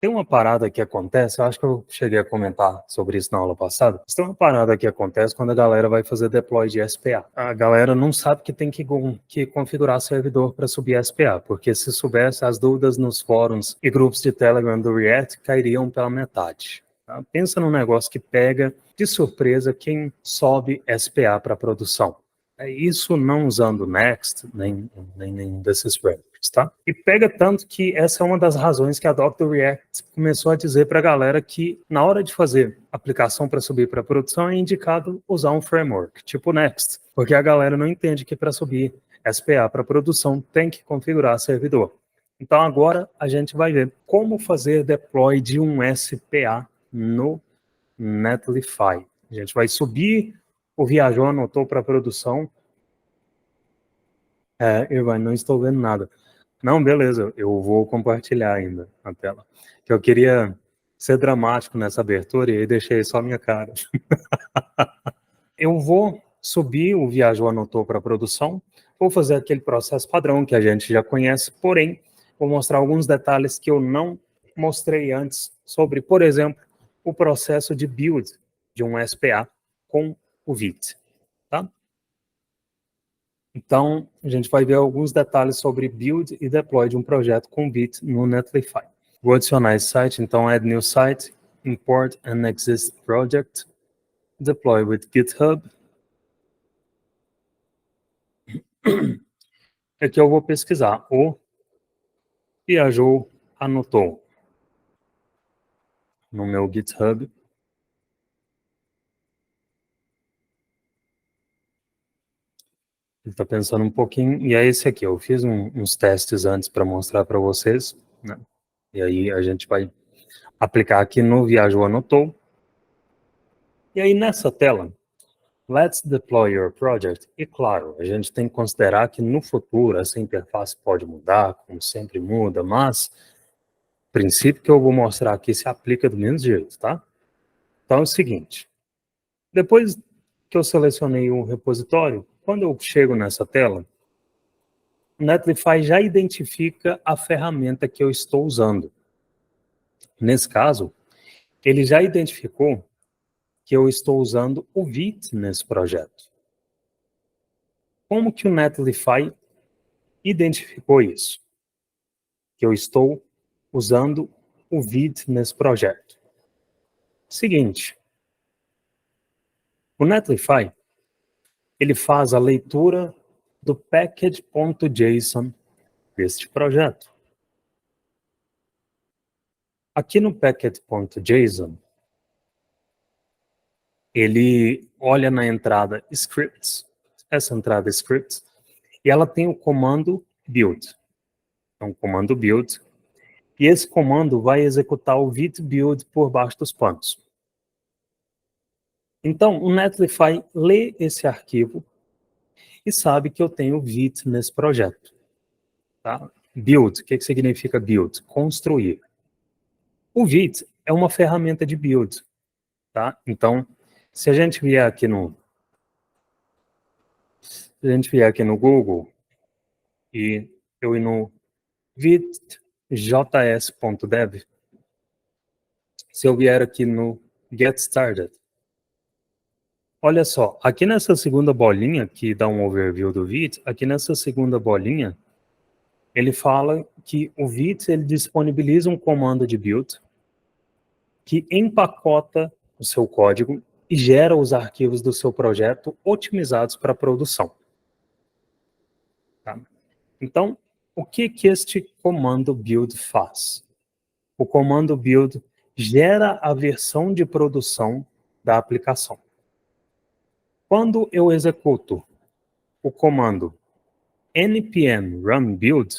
Tem uma parada que acontece, eu acho que eu cheguei a comentar sobre isso na aula passada, mas tem uma parada que acontece quando a galera vai fazer deploy de SPA. A galera não sabe que tem que configurar servidor para subir SPA, porque se soubesse, as dúvidas nos fóruns e grupos de Telegram do React cairiam pela metade. Tá? Pensa num negócio que pega de surpresa quem sobe SPA para produção. É isso não usando Next, nem nenhum desses frameworks, tá? E pega tanto que essa é uma das razões que a Dr. React começou a dizer para a galera que na hora de fazer aplicação para subir para produção é indicado usar um framework, tipo Next, porque a galera não entende que para subir SPA para produção tem que configurar servidor. Então agora a gente vai ver como fazer deploy de um SPA no Netlify. A gente vai subir o Viajou anotou para produção. Ivan, não estou vendo nada. Não, beleza, eu vou compartilhar ainda a tela. Que eu queria ser dramático nessa abertura e aí deixei só a minha cara. Eu vou subir o Viajou anotou para produção, vou fazer aquele processo padrão que a gente já conhece, porém, vou mostrar alguns detalhes que eu não mostrei antes sobre, por exemplo, o processo de build de um SPA com o Vite, tá? Então, a gente vai ver alguns detalhes sobre build e deploy de um projeto com Vite no Netlify. Vou adicionar esse site, então add new site, import an existing project, deploy with GitHub. Aqui eu vou pesquisar o Viajou anotou no meu GitHub. Ele está pensando um pouquinho, e é esse aqui. Eu fiz uns testes antes para mostrar para vocês, né? E aí a gente vai aplicar aqui no Viajou anotou. E aí nessa tela, let's deploy your project. E claro, a gente tem que considerar que no futuro essa interface pode mudar, como sempre muda, mas o princípio que eu vou mostrar aqui se aplica do mesmo jeito, tá? Então é o seguinte, depois que eu selecionei o repositório, quando eu chego nessa tela, o Netlify já identifica a ferramenta que eu estou usando. Nesse caso, ele já identificou que eu estou usando o Vite nesse projeto. Como que o Netlify identificou isso? Que eu estou usando o Vite nesse projeto. Seguinte, o Netlify, ele faz a leitura do package.json deste projeto. Aqui no package.json, ele olha na entrada scripts, essa entrada scripts, e ela tem o comando build. Então, o comando build, e esse comando vai executar o Vite build por baixo dos panos. Então, o Netlify lê esse arquivo e sabe que eu tenho Vite nesse projeto. Tá? Build, o que significa build? Construir. O Vite é uma ferramenta de build. Tá? Então, se a gente vier aqui no Google e eu ir no vitjs.dev, se eu vier aqui no Get Started, olha só, aqui nessa segunda bolinha, que dá um overview do Vite, aqui nessa segunda bolinha, ele fala que o Vite ele disponibiliza um comando de build que empacota o seu código e gera os arquivos do seu projeto otimizados para produção. Tá? Então, o que este comando build faz? O comando build gera a versão de produção da aplicação. Quando eu executo o comando npm run build,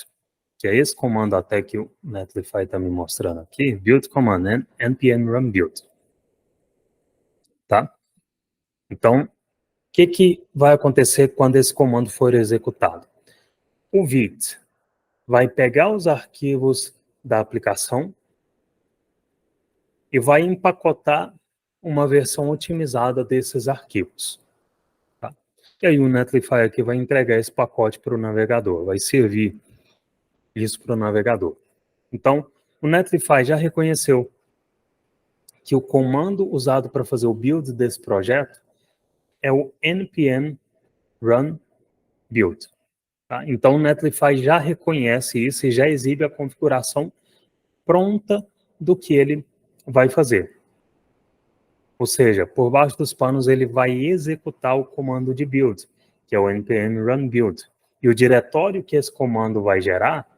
que é esse comando até que o Netlify está me mostrando aqui, build command, npm run build. Tá? Então, o que vai acontecer quando esse comando for executado? O Vite vai pegar os arquivos da aplicação e vai empacotar uma versão otimizada desses arquivos. Tá? E aí o Netlify aqui vai entregar esse pacote para o navegador, vai servir isso para o navegador. Então, o Netlify já reconheceu que o comando usado para fazer o build desse projeto é o npm run build. Tá? Então, o Netlify já reconhece isso e já exibe a configuração pronta do que ele vai fazer. Ou seja, por baixo dos panos, ele vai executar o comando de build, que é o npm run build. E o diretório que esse comando vai gerar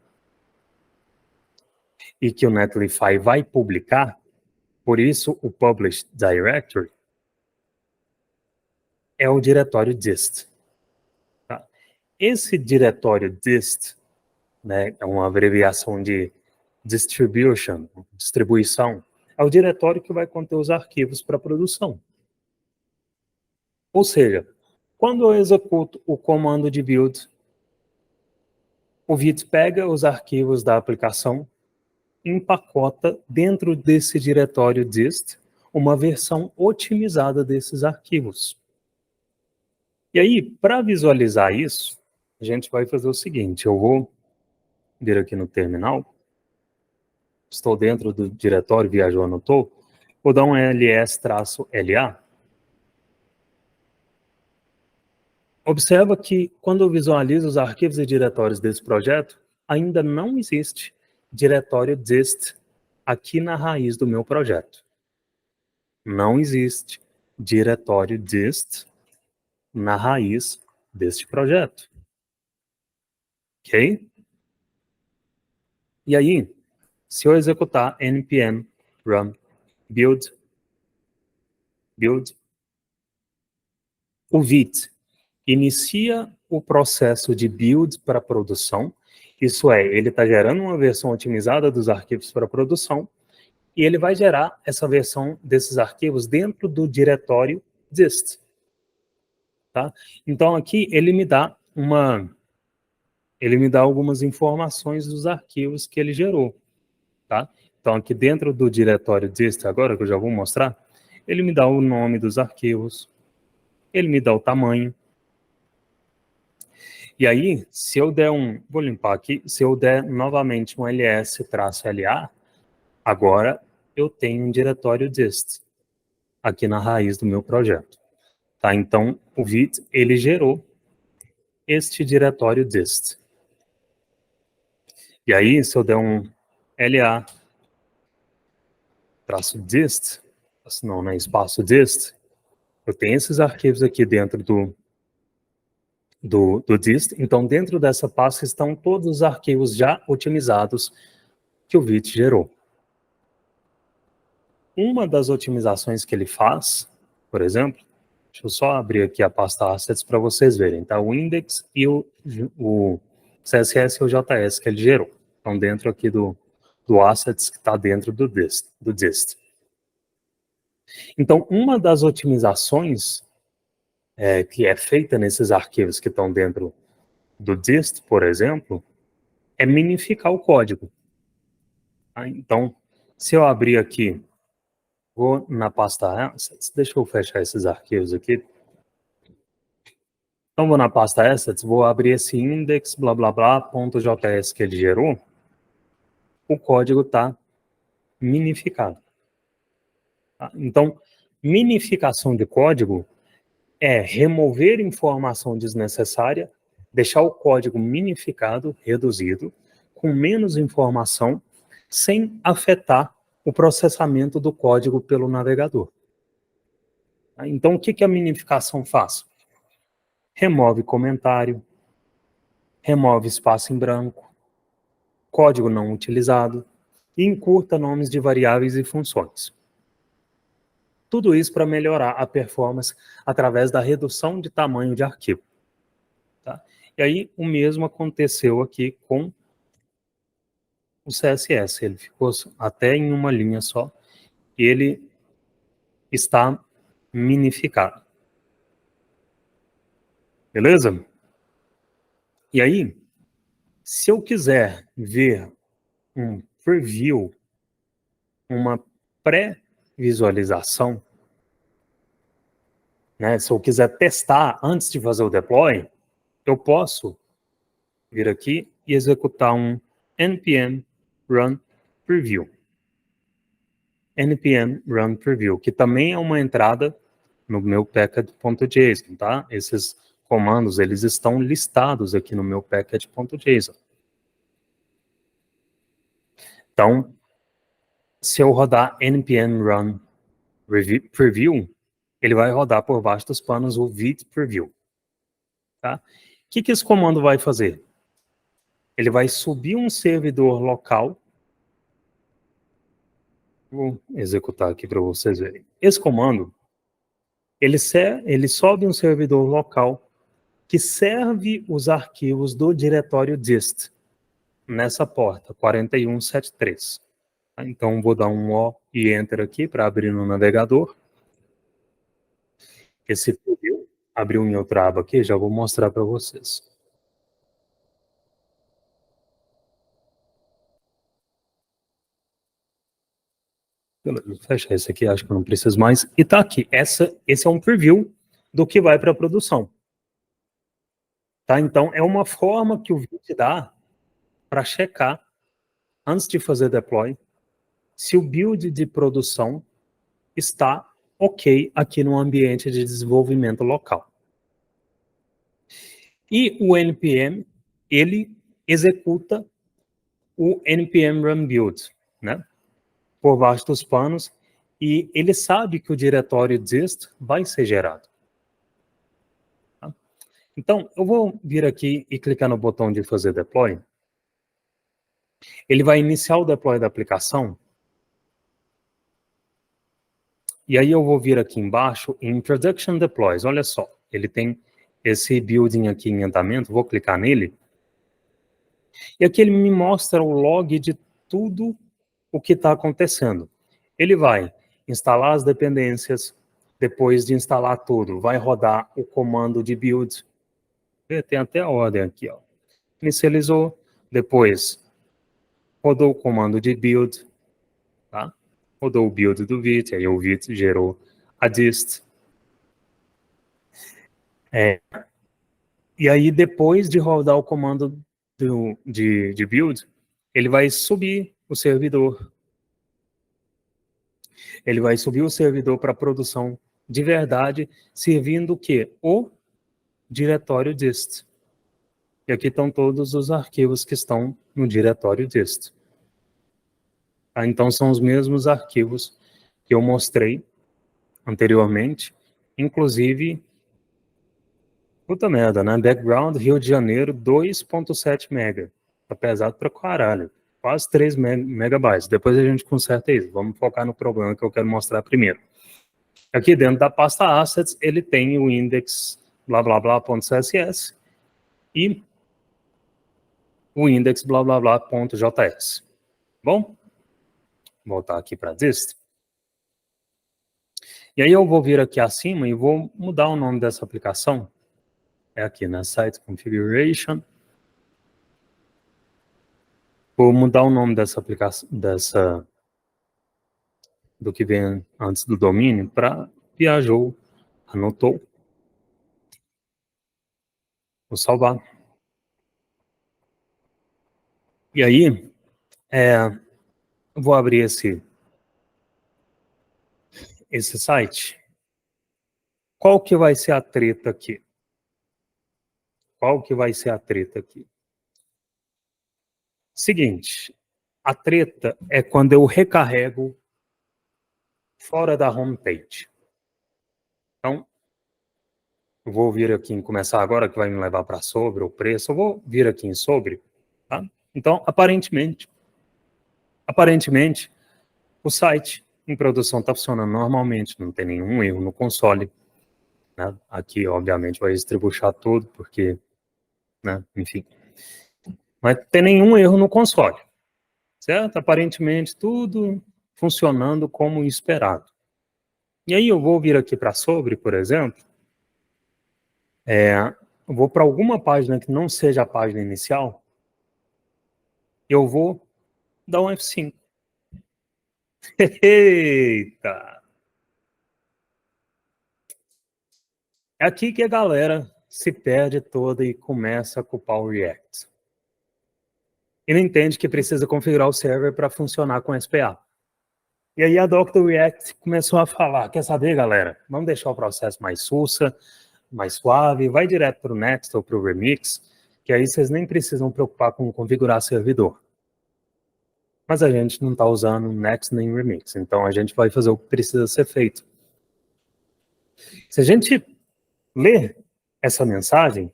e que o Netlify vai publicar, por isso o publish directory, é o diretório dist. Tá? Esse diretório dist, né, é uma abreviação de distribution, distribuição, é o diretório que vai conter os arquivos para produção. Ou seja, quando eu executo o comando de build, o Vite pega os arquivos da aplicação, empacota dentro desse diretório dist uma versão otimizada desses arquivos. E aí, para visualizar isso, a gente vai fazer o seguinte, eu vou vir aqui no terminal, estou dentro do diretório, viajou, anotou, vou dar um ls-la. Observa que quando eu visualizo os arquivos e diretórios desse projeto, ainda não existe diretório dist aqui na raiz do meu projeto. Não existe diretório dist na raiz deste projeto. Ok? E aí, se eu executar npm run build, o Vite inicia o processo de build para produção, isso é, ele está gerando uma versão otimizada dos arquivos para produção, e ele vai gerar essa versão desses arquivos dentro do diretório dist. Tá? Então aqui ele me dá algumas informações dos arquivos que ele gerou. Tá? Então aqui dentro do diretório dist, agora que eu já vou mostrar, ele me dá o nome dos arquivos, ele me dá o tamanho. E aí, se eu der vou limpar aqui, se eu der novamente um ls-la, agora eu tenho um diretório dist aqui na raiz do meu projeto. Tá? Então, o Vite, ele gerou este diretório dist. E aí, se eu der um la-dist, não, né, espaço dist, eu tenho esses arquivos aqui dentro do dist. Então, dentro dessa pasta estão todos os arquivos já otimizados que o Vite gerou. Uma das otimizações que ele faz, por exemplo, deixa eu só abrir aqui a pasta assets para vocês verem, tá? O index e o CSS e o JS que ele gerou. Estão dentro aqui do assets que está dentro do dist. Então, uma das otimizações que é feita nesses arquivos que estão dentro do dist, por exemplo, é minificar o código. Tá? Então, se eu abrir aqui, vou na pasta assets, deixa eu fechar esses arquivos aqui. Então, vou na pasta assets, vou abrir esse index, blá, blá, blá, .js que ele gerou. O código está minificado. Tá? Então, minificação de código é remover informação desnecessária, deixar o código minificado, reduzido, com menos informação, sem afetar o processamento do código pelo navegador. Tá? Então, o que a minificação faz? Remove comentário, remove espaço em branco, código não utilizado e encurta nomes de variáveis e funções. Tudo isso para melhorar a performance através da redução de tamanho de arquivo. Tá? E aí o mesmo aconteceu aqui com o CSS. Ele ficou até em uma linha só e ele está minificado. Beleza? E aí, se eu quiser ver um preview, uma pré-visualização, né, se eu quiser testar antes de fazer o deploy, eu posso vir aqui e executar um npm run preview. npm run preview, que também é uma entrada no meu package.json, tá? Esses comandos, eles estão listados aqui no meu package.json. Então, se eu rodar npm run preview, ele vai rodar por baixo dos panos o vite preview. Tá? O que esse comando vai fazer? Ele vai subir um servidor local. Vou executar aqui para vocês verem. Esse comando, ele sobe um servidor local que serve os arquivos do diretório dist nessa porta 4173. Então, vou dar um O e Enter aqui para abrir no navegador. Esse preview abriu em outra aba aqui, já vou mostrar para vocês. Beleza, fecha esse aqui, acho que eu não preciso mais. E tá aqui, esse é um preview do que vai para a produção. Tá? Então, é uma forma que o Vite dá para checar, antes de fazer deploy, se o build de produção está ok aqui no ambiente de desenvolvimento local. E o npm, ele executa o npm run build, né? Por baixo dos panos, e ele sabe que o diretório dist vai ser gerado. Tá? Então, eu vou vir aqui e clicar no botão de fazer deploy. Ele vai iniciar o deploy da aplicação. E aí eu vou vir aqui embaixo em Production Deploys. Olha só, ele tem esse building aqui em andamento. Vou clicar nele. E aqui ele me mostra o log de tudo o que está acontecendo. Ele vai instalar as dependências. Depois de instalar tudo, vai rodar o comando de build. Tem até a ordem aqui, ó. Inicializou. Depois rodou o comando de build. Tá? Rodou o build do Vite, aí o Vite gerou a dist. E aí, depois de rodar o comando de build, ele vai subir o servidor. Ele vai subir o servidor para produção de verdade, servindo o quê? O diretório dist. E aqui estão todos os arquivos que estão no diretório dist. Tá? Então, são os mesmos arquivos que eu mostrei anteriormente, inclusive, puta merda, né? Background Rio de Janeiro 2.7 mega. Tá pesado pra caralho. Quase 3 megabytes. Depois a gente conserta isso. Vamos focar no problema que eu quero mostrar primeiro. Aqui dentro da pasta assets, ele tem o index blá blá blá.css e o index blá blá blá.js. Bom, voltar aqui para dist. E aí eu vou vir aqui acima e vou mudar o nome dessa aplicação. É aqui na Site Configuration. Vou mudar o nome dessa aplicação, do que vem antes do domínio para viajou, anotou. Vou salvar. E aí, vou abrir esse site. Qual que vai ser a treta aqui? Qual que vai ser a treta aqui? Seguinte, a treta é quando eu recarrego fora da homepage. Então, eu vou vir aqui em começar agora, que vai me levar para sobre o preço. Eu vou vir aqui em sobre, tá? Então, aparentemente, o site em produção está funcionando normalmente, não tem nenhum erro no console. Né? Aqui, obviamente, vai estribuchar tudo, porque, né? Enfim. Mas não tem nenhum erro no console, certo? Aparentemente, tudo funcionando como esperado. E aí eu vou vir aqui para sobre, por exemplo, eu vou para alguma página que não seja a página inicial, eu vou dar um F5. Eita! É aqui que a galera se perde toda e começa a culpar o React. ele entende que precisa configurar o server para funcionar com SPA. E aí a Dr. React começou a falar, quer saber, galera? Vamos deixar o processo mais sussa, mais suave, vai direto para o Next ou para o Remix, que aí vocês nem precisam preocupar com configurar servidor. Mas a gente não está usando Next nem Remix, então a gente vai fazer o que precisa ser feito. Se a gente ler essa mensagem,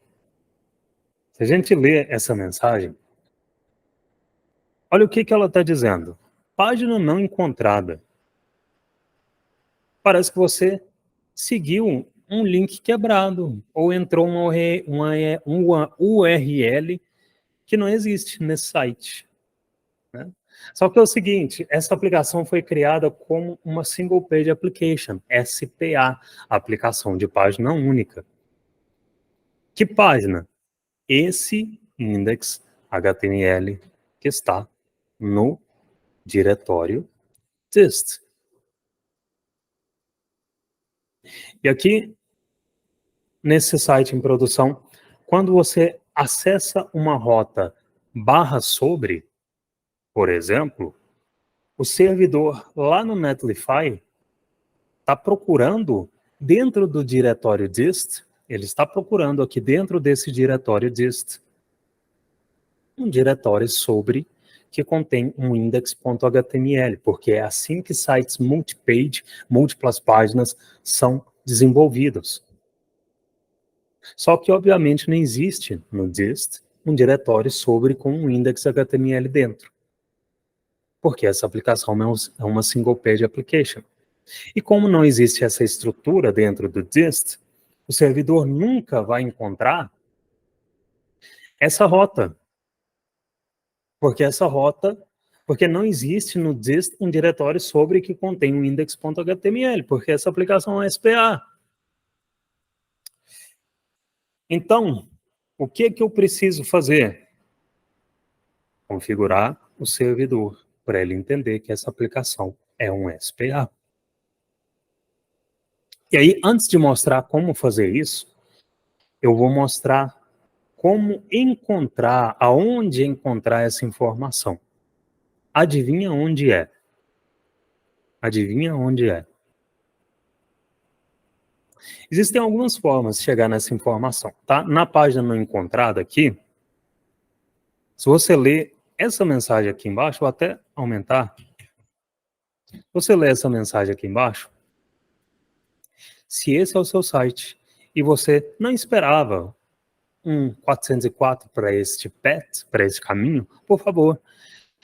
olha o que ela está dizendo. Página não encontrada. Parece que você seguiu um link quebrado ou entrou uma URL que não existe nesse site. Né? Só que é o seguinte, essa aplicação foi criada como uma Single Page Application, SPA, aplicação de página única. Que página? Esse index HTML que está no diretório dist. E aqui, nesse site em produção, quando você acessa uma rota /sobre, por exemplo, o servidor lá no Netlify está procurando dentro do diretório dist, ele está procurando aqui dentro desse diretório dist um diretório sobre que contém um index.html, porque é assim que sites multipage, múltiplas páginas, são desenvolvidos. Só que, obviamente, não existe no dist um diretório sobre com um index.html dentro, porque essa aplicação é uma single page application. E como não existe essa estrutura dentro do dist, o servidor nunca vai encontrar essa rota, porque não existe no dist um diretório sobre que contém um index.html, porque essa aplicação é SPA. Então, o que eu preciso fazer? Configurar o servidor para ele entender que essa aplicação é um SPA. E aí, antes de mostrar como fazer isso, eu vou mostrar como encontrar, aonde encontrar essa informação. Adivinha onde é? Adivinha onde é? Existem algumas formas de chegar nessa informação, tá? Na página não encontrada aqui, se você ler essa mensagem aqui embaixo, vou até aumentar. Se você ler essa mensagem aqui embaixo, se esse é o seu site e você não esperava um 404 para este path, para este caminho, por favor,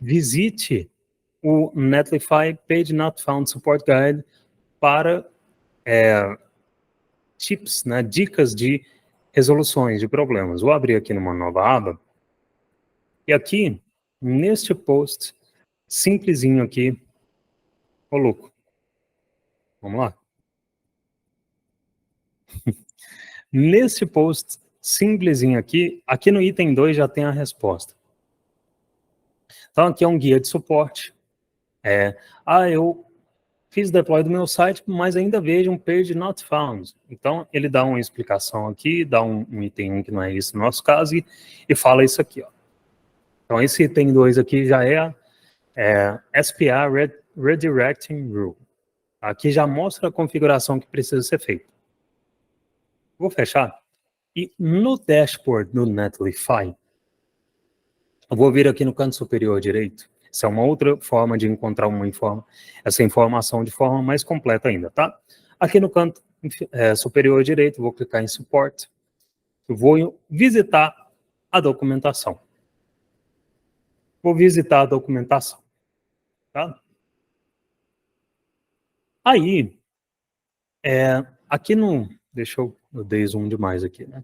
visite o Netlify Page Not Found Support Guide para tips, né, dicas de resoluções de problemas. Vou abrir aqui numa nova aba. E aqui, neste post, simplesinho aqui, ô louco, vamos lá? Nesse post simplesinho aqui no item 2 já tem a resposta. Então aqui é um guia de suporte. Eu fiz deploy do meu site, mas ainda vejo um page not found. Então ele dá uma explicação aqui, dá um item 1 que não é isso no nosso caso, e fala isso aqui, ó. Então esse item 2 aqui já é SPA Redirecting Rule. Aqui já mostra a configuração que precisa ser feita. Vou fechar. E no dashboard do Netlify, eu vou vir aqui no canto superior direito. Essa é uma outra forma de encontrar essa informação de forma mais completa ainda, tá? Aqui no canto superior direito, vou clicar em Support. Eu vou visitar a documentação. Vou visitar a documentação, tá? Aí, aqui no... Deixa eu dei zoom demais aqui, né?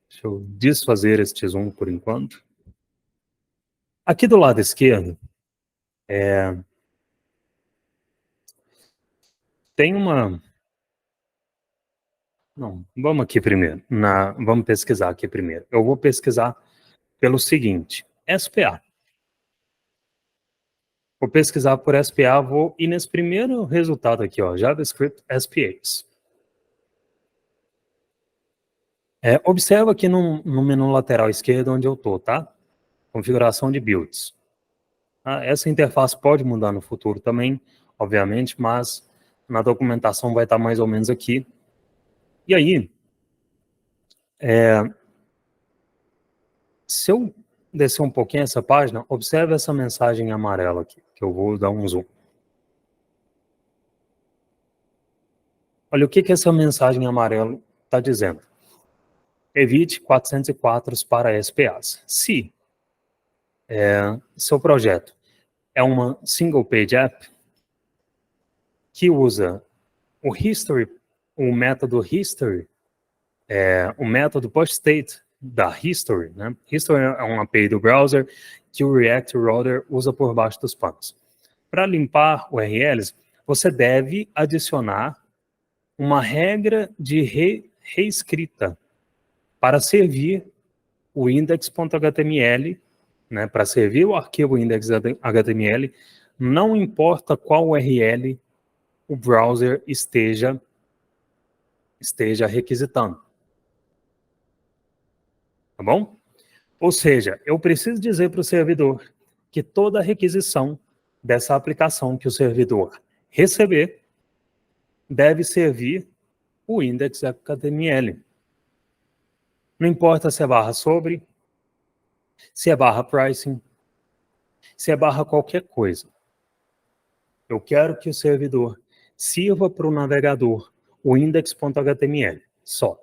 Deixa eu desfazer este zoom por enquanto. Aqui do lado esquerdo, tem uma... Não, vamos aqui primeiro. Vamos pesquisar aqui primeiro. Eu vou pesquisar pelo seguinte, SPA. Vou pesquisar por SPA, vou ir nesse primeiro resultado aqui, ó, JavaScript SPAs. Observa aqui no menu lateral esquerdo onde eu tô, tá? configuração de builds. Essa interface pode mudar no futuro também, obviamente, mas na documentação vai estar mais ou menos aqui. E aí, se eu descer um pouquinho essa página, observe essa mensagem amarela aqui, que eu vou dar um zoom. Olha o que essa mensagem amarela está dizendo. Evite 404 para SPAs. Se seu projeto é uma single page app que usa o history, o método history, o método post-state da history, né? History é uma API do browser que o React Router usa por baixo dos panos. Para limpar URLs, você deve adicionar uma regra de reescrita para servir o index.html, né? Para servir o arquivo index.html, não importa qual URL o browser esteja requisitando. Tá bom? Ou seja, eu preciso dizer para o servidor que toda requisição dessa aplicação que o servidor receber deve servir o index.html. Não importa se é barra sobre, se é barra pricing, se é barra qualquer coisa. Eu quero que o servidor sirva para o navegador o index.html só.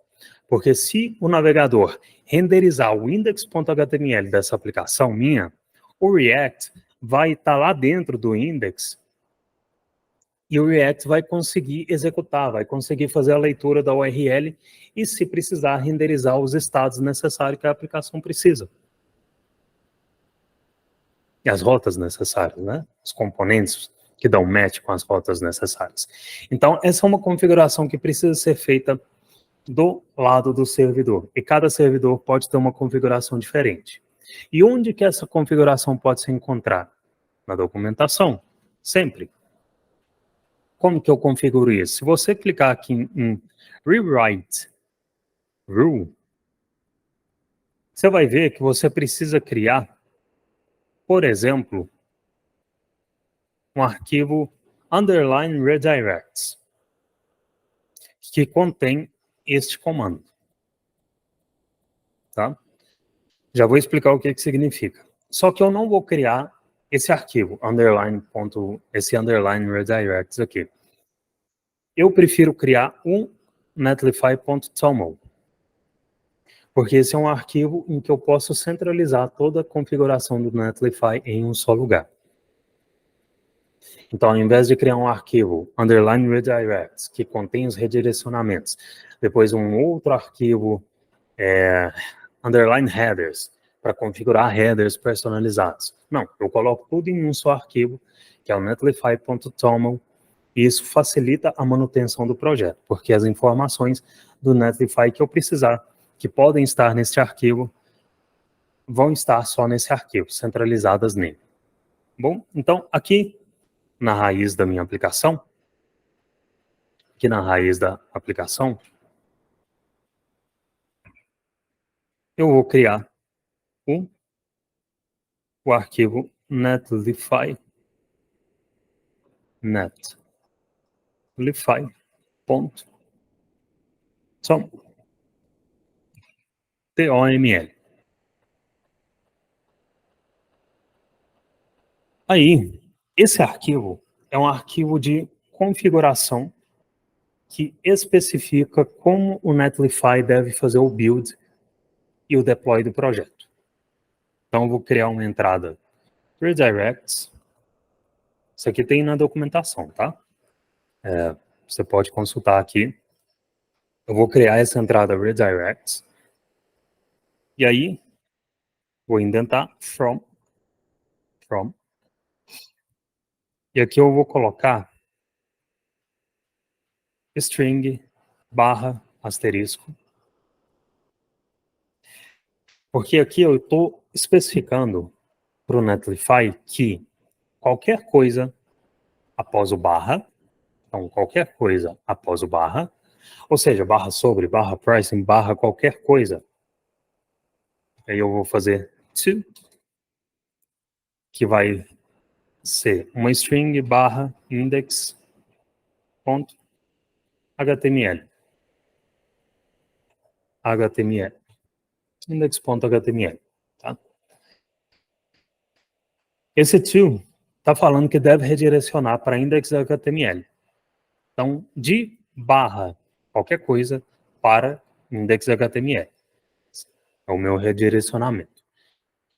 Porque se o navegador renderizar o index.html dessa aplicação minha, o React vai estar lá dentro do index e o React vai conseguir executar, vai conseguir fazer a leitura da URL e, se precisar, renderizar os estados necessários que a aplicação precisa. E as rotas necessárias, né? Os componentes que dão match com as rotas necessárias. Então, essa é uma configuração que precisa ser feita do lado do servidor. E cada servidor pode ter uma configuração diferente. E onde que essa configuração pode ser encontrada? Na documentação, sempre. Como que eu configuro isso? Se você clicar aqui em Rewrite Rule, você vai ver que você precisa criar, por exemplo, um arquivo underline redirects, que contém este comando. Tá? Já vou explicar o que significa. Só que eu não vou criar esse arquivo, esse underline redirects aqui. Eu prefiro criar um netlify.toml, porque esse é um arquivo em que eu posso centralizar toda a configuração do Netlify em um só lugar. Então, ao invés de criar um arquivo underline redirects, que contém os redirecionamentos, depois um outro arquivo underline headers, para configurar headers personalizados. Não, eu coloco tudo em um só arquivo, que é o netlify.toml, e isso facilita a manutenção do projeto, porque as informações do Netlify que eu precisar, que podem estar nesse arquivo, vão estar só nesse arquivo, centralizadas nele. Bom, então aqui na raiz da minha aplicação, eu vou criar o arquivo netlify, netlify.toml. Aí, esse arquivo é um arquivo de configuração que especifica como o Netlify deve fazer o build e o deploy do projeto. Então, eu vou criar uma entrada redirects. Isso aqui tem na documentação, tá? Você pode consultar aqui. Eu vou criar essa entrada redirects. E aí, vou indentar from. E aqui eu vou colocar string /*. Porque aqui eu estou especificando para o Netlify que qualquer coisa após o barra, então qualquer coisa após o barra, ou seja, barra sobre, barra pricing, barra qualquer coisa, aí eu vou fazer to que vai ser uma string barra index.html. HTML. Index.html. Tá? Esse to está falando que deve redirecionar para index.html. Então, de barra qualquer coisa para index.html. É o meu redirecionamento.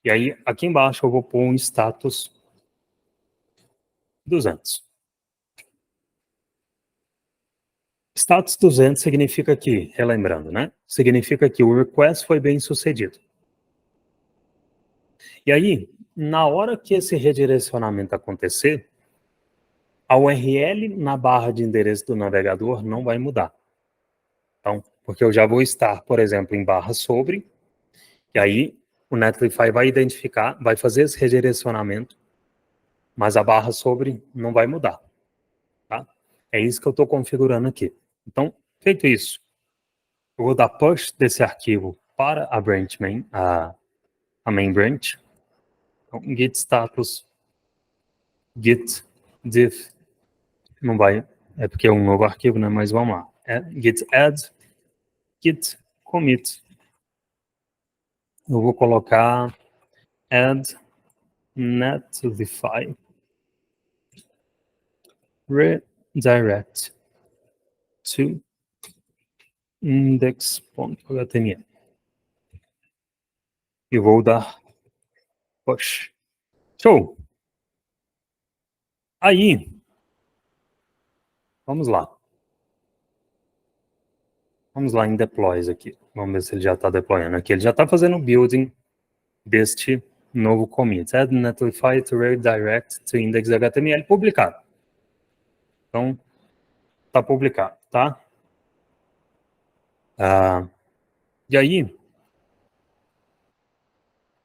E aí, aqui embaixo, eu vou pôr um status 200. Status 200 significa que, relembrando, né? Significa que o request foi bem sucedido. E aí, na hora que esse redirecionamento acontecer, a URL na barra de endereço do navegador não vai mudar. Então, porque eu já vou estar, por exemplo, em barra sobre, e aí o Netlify vai identificar, vai fazer esse redirecionamento, mas a barra sobre não vai mudar. Tá? É isso que eu estou configurando aqui. Então, feito isso, eu vou dar push desse arquivo para a branch main, a main branch. Então, git status, git diff, não vai, é porque é um novo arquivo, né? Mas vamos lá. Git add, git commit. Eu vou colocar add netlify redirect to index.html. E vou dar push. Show! Aí, vamos lá. Vamos lá em deploys aqui. Vamos ver se ele já está deployando aqui. Ele já está fazendo o building deste novo commit. Add netlify to redirect to index.html publicado. Então, está publicado, tá? E aí, se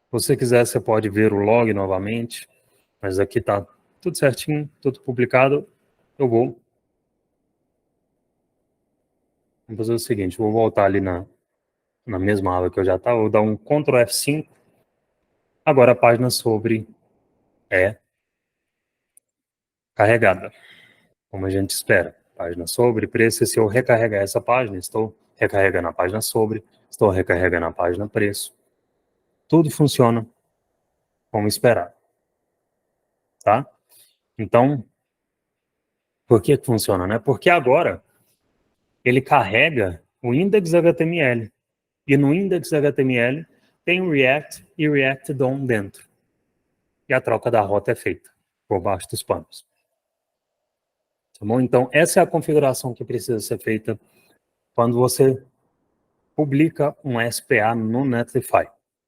você quiser, você pode ver o log novamente. Mas aqui está tudo certinho, tudo publicado. Eu vou fazer o seguinte, vou voltar ali na mesma aba que eu já estava, vou dar um Ctrl F5. Agora a página sobre é carregada, como a gente espera. Página sobre, preço, se eu recarregar essa página, estou recarregando a página sobre, estou recarregando a página preço. Tudo funciona como esperado. Tá? Então, por que funciona, né? Porque agora ele carrega o index.html. E no index.html tem o React e React DOM dentro. E a troca da rota é feita por baixo dos panos. Tá bom? Então, essa é a configuração que precisa ser feita quando você publica um SPA no Netlify.